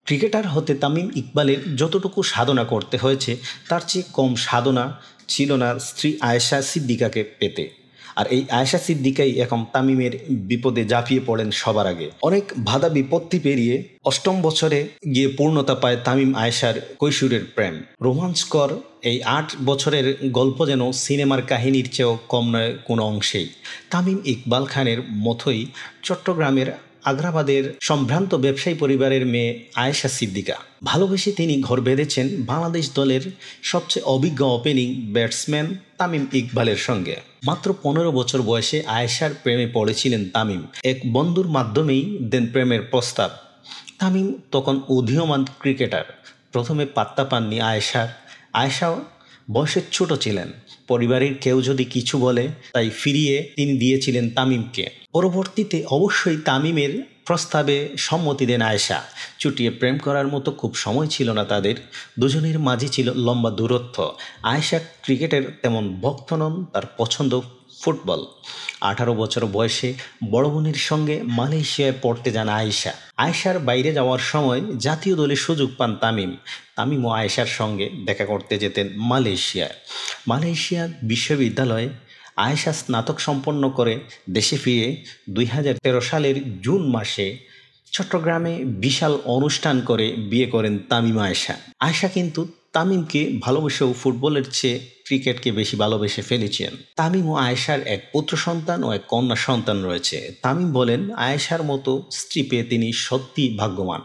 Cricketer হতে তামিম ইকবালের যতটুকু সাধনা করতে হয়েছে তার চেয়ে কম সাধনা ছিল না স্ত্রী আয়েশা সিদ্দিকাকে পেতে। আর এই আয়েশা সিদ্দিকাই এখন তামিমের বিপদে ঝাঁপিয়ে পড়েন সবার আগে। অনেক বাধা বিপত্তি পেরিয়ে অষ্টম বছরে গিয়ে পূর্ণতা পায় তামিম আয়েশার কৈশোরের প্রেম। রোমাঞ্চকর এই ৮ বছরের গল্প যেন সিনেমার কাহিনীর চেয়েও কম নয় কোনো অংশেই। তামিম ইকবাল খানের মতোই চট্টগ্রামের আগ্রাবাদের সম্ভ্রান্ত ব্যবসায়ী পরিবারের মেয়ে আয়েশা সিদ্দিকা। ভালোবেসে তিনি ঘর বেঁধেছেন বাংলাদেশ দলের সবচেয়ে অভিজ্ঞ ওপেনিং ব্যাটসম্যান তামিম ইকবালের সঙ্গে। মাত্র ১৫ বছর বয়সে আয়েশার প্রেমে পড়েছিলেন তামিম। এক বন্ধুর মাধ্যমেই দেন প্রেমের প্রস্তাব। তামিম তখন উদীয়মান ক্রিকেটার, প্রথমে পাত্তা পাননি আয়েশার। আয়েশাও বয়সে ছোট ছিলেন। পরিবারের কেউ যদি কিছু বলে তাই ফিরিয়ে তিনি দিয়েছিলেন তামিমকে। পরবর্তীতে অবশ্যই তামিমের প্রস্তাবে সম্মতি দেন আয়েশা। চুটিয়ে প্রেম করার মতো খুব সময় ছিল না তাদের। দুজনের মাঝে ছিল লম্বা দূরত্ব। আয়েশা ক্রিকেটের তেমন ভক্ত নন, তার পছন্দ ফুটবল। ১৮ বছর বয়সে বড় বোনের সঙ্গে মালয়েশিয়ায় পড়তে যান আয়েশা। আয়েশার বাইরে যাওয়ার সময় জাতীয় দলে সুযোগ পান তামিম। তামিম ও আয়েশার সঙ্গে দেখা করতে যেতেন মালয়েশিয়ায়। মালয়েশিয়া বিশ্ববিদ্যালয়ে আয়েশা স্নাতক সম্পন্ন করে দেশে ফিরে ২০১৩ সালের জুন মাসে চট্টগ্রামে বিশাল অনুষ্ঠান করে বিয়ে করেন তামিম আয়েশা। আয়েশা কিন্তু তামিমকে ভালোবেসেও ফুটবলের চেয়ে ক্রিকেটকে বেশি ভালোবেসে ফেলেছেন। তামিম ও আয়েশার এক পুত্র সন্তান ও এক কন্যা সন্তান রয়েছে। তামিম বলেন, আয়েশার মতো স্ত্রী পেয়ে তিনি সত্যি ভাগ্যবান।